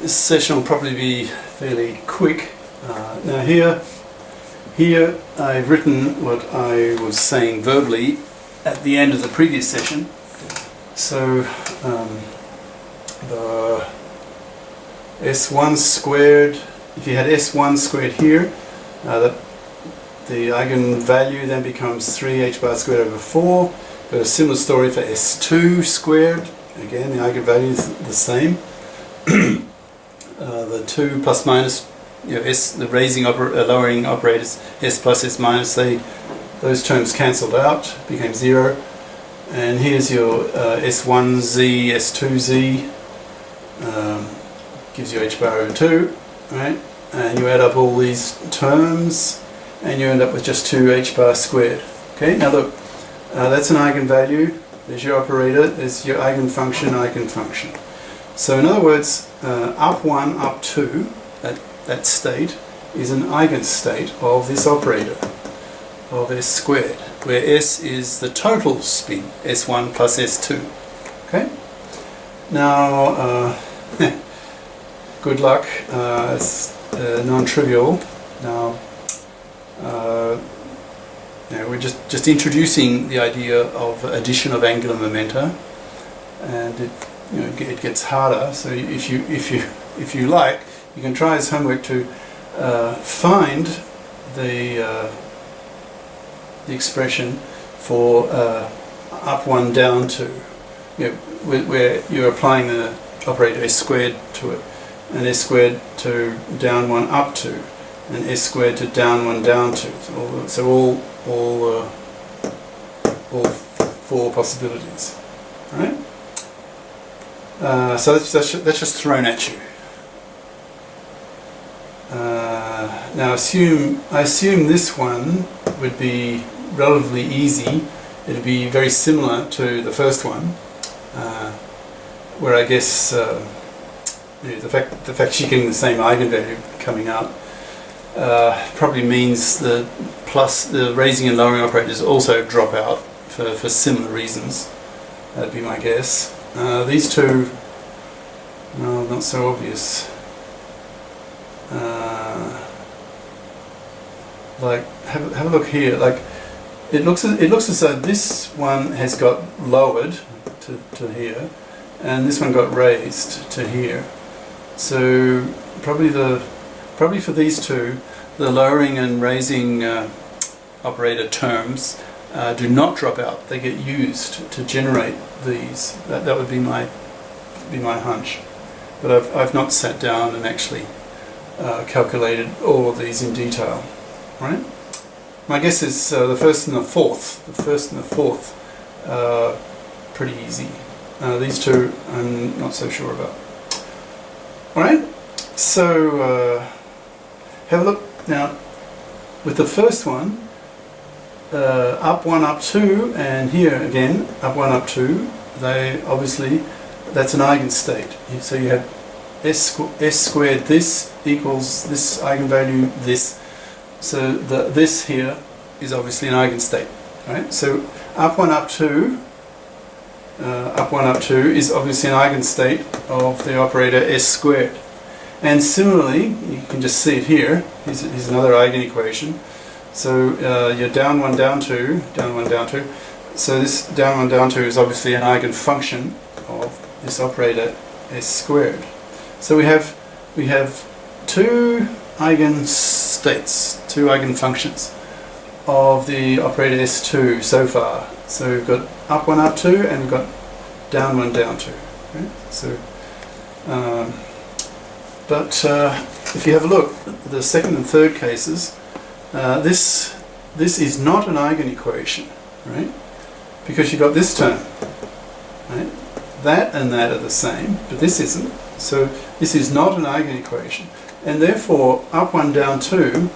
this session will probably be fairly quick. Now here I've written what I was saying verbally at the end of the previous session. So the S1 squared, if you had S1 squared here, the eigenvalue then becomes 3h bar squared over 4. Got a similar story for S2 squared. Again, the eigenvalue is the same. The 2 plus minus, the lowering operators, S plus S minus, those terms cancelled out, became 0. And here's your S1z, S2z, gives you h bar over 2, right? And you add up all these terms, and you end up with just 2h bar squared. Okay, now look, that's an eigenvalue. There's your operator, there's your eigenfunction. So in other words, up 1, up 2, that state is an eigenstate of this operator, of S squared, where S is the total spin, S1 plus S2. Okay? Now, good luck, it's non-trivial. Now, we're just introducing the idea of addition of angular momenta, and it gets harder. So if you like, you can try as homework to find the expression for up 1 down 2, where you're applying the operator S squared to it, and S squared to down 1 up 2, and S squared to down 1 down 2. So all 4 possibilities. All right. So that's just thrown at you. Now I assume this one would be relatively easy. It would be very similar to the first one, where I guess the fact you're getting the same eigenvalue coming out probably means the raising and lowering operators also drop out for similar reasons. That'd be my guess. These two, no, not so obvious. Like, have a look here. Like, it looks as though this one has got lowered to here, and this one got raised to here. So probably for these two, the lowering and raising operator terms do not drop out. They get used to generate these. That would be my hunch. But I've not sat down and actually calculated all of these in detail. Right? My guess is the first and the fourth. Pretty easy. These two, I'm not so sure about. All right. So have a look now with the first one. Up 1, up 2, and here again, up 1, up 2, that's an eigenstate. So you have S squared this equals this eigenvalue this. So this here is obviously an eigenstate. Right? So up 1, up 2 is obviously an eigenstate of the operator S squared. And similarly, you can just see it here. Here's another eigenequation. So your down 1, down 2, down 1, down 2. So this down 1, down 2 is obviously an eigenfunction of this operator S squared. So we have 2 eigenstates, 2 eigenfunctions of the operator S2 so far. So we've got up 1, up 2, and we've got down 1, down 2. Okay? So, if you have a look at the second and third cases, this is not an eigenequation, right? Because you've got this term, right? That and that are the same, but this isn't. So this is not an eigenequation, and therefore up 1, down 2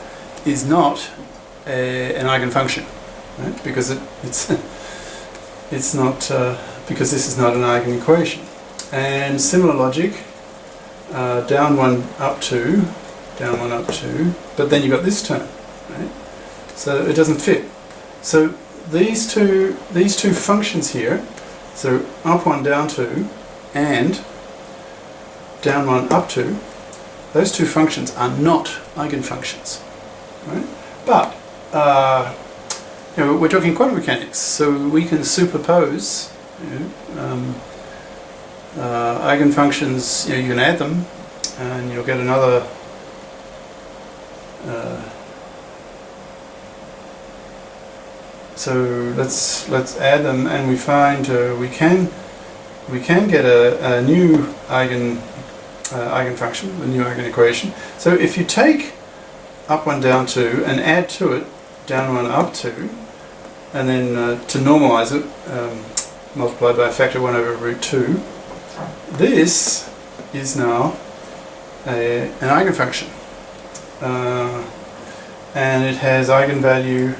is not an eigenfunction, right? Because it's not because this is not an eigenequation. And similar logic, down 1, up 2, down 1, up 2, but then you've got this term. Right? So it doesn't fit. So these two functions here, so up 1, down 2, and down 1, up 2, those two functions are not eigenfunctions, right? But you know, we're talking quantum mechanics, so we can superpose, you know, eigenfunctions. You know, you can add them, and you'll get another. So let's add them, and we find we can get a new eigenfunction, a new eigenequation. So if you take up 1, down 2, and add to it down 1, up 2, and then to normalize it, multiplied by a factor 1 over root 2, this is now an eigenfunction, and it has eigenvalue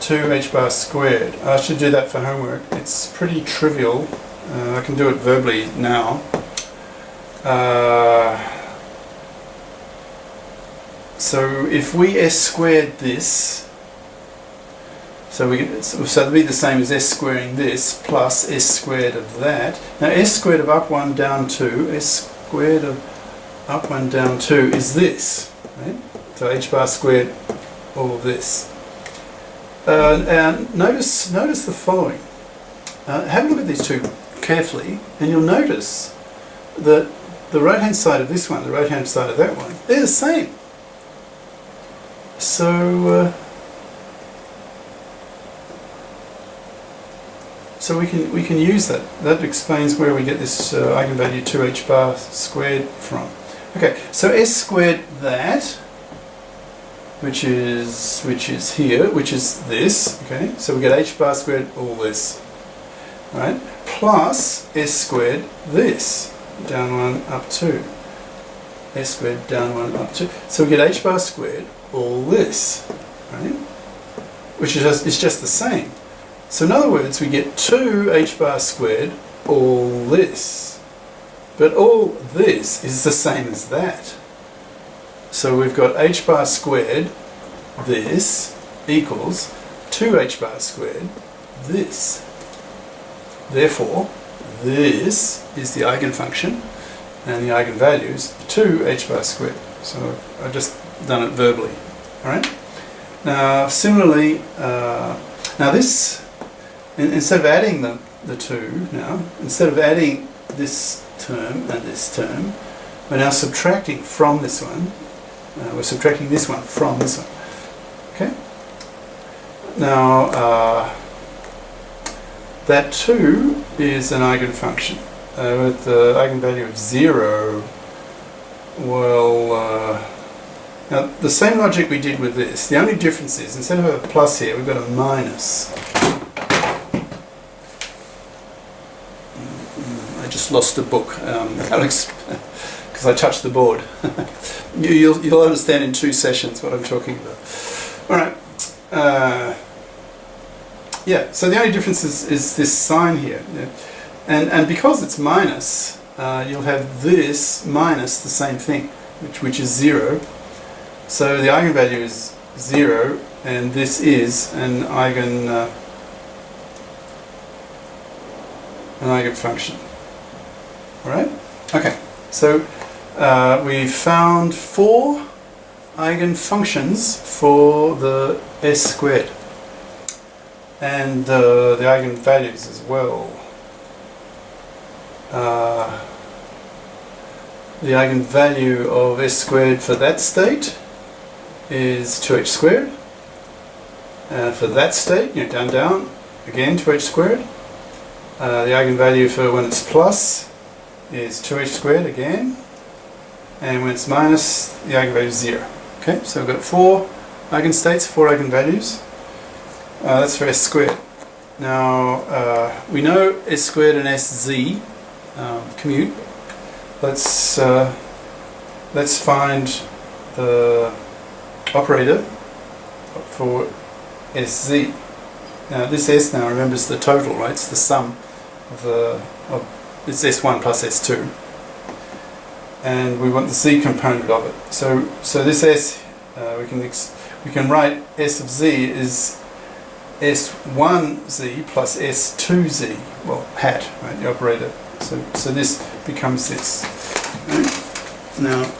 2 h bar squared. I should do that for homework. It's pretty trivial. I can do it verbally now. So if we s squared this, so that'd be the same as s squaring this plus s squared of that. Now s squared of up 1, down 2, s squared of up 1, down 2 is this, right? So h bar squared, all of this. And notice the following. Have a look at these two carefully, and you'll notice that the right hand side of this one, the right hand side of that one, they're the same. So so we can use that. That explains where we get this eigenvalue 2h bar squared from. Okay, so s squared that, which is here, which is this. Okay, so we get h bar squared, all this, right? Plus s squared this, down 1, up 2. S squared down 1, up 2. So we get h bar squared, all this, right? Which is just the same. So in other words, we get 2 h bar squared, all this. But all this is the same as that. So we've got h bar squared, this, equals 2h bar squared, this. Therefore, this is the eigenfunction, and the eigenvalues 2h bar squared. So I've just done it verbally. All right. Now, similarly, now this, instead of adding the two, now instead of adding this term and this term, we're now subtracting from this one. We're subtracting this one from this one. Okay. Now that 2 is an eigenfunction with the eigenvalue of 0. Well, now the same logic we did with this. The only difference is instead of a plus here, we've got a minus. I just lost a book, Alex, because I touched the board. You'll understand in 2 sessions what I'm talking about. All right. Yeah. So the only difference is this sign here, yeah. And because it's minus, you'll have this minus the same thing, which is 0. So the eigenvalue is 0, and this is an eigenfunction. All right. Okay. So we found 4 eigenfunctions for the s squared, and the eigenvalues as well. The eigenvalue of s squared for that state is 2h squared. For that state, down, again 2h squared. The eigenvalue for when it's plus is 2h squared again, and when it's minus, the eigenvalue is 0. Okay, so we've got 4 eigenstates, 4 eigenvalues. That's for s squared. Now we know s squared and sz commute. Let's find the operator for sz. Now this s now remembers the total, right? It's the sum of it's s1 plus s2, and we want the z component of it. So this s we can write s of z is s1z plus s2z, well, hat, right, the operator. So this becomes this. Right? Now,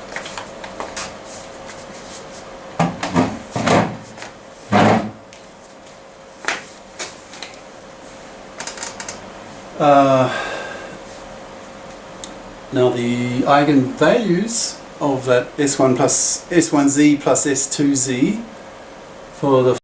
now the eigenvalues of that S1 plus S1z plus S2z for the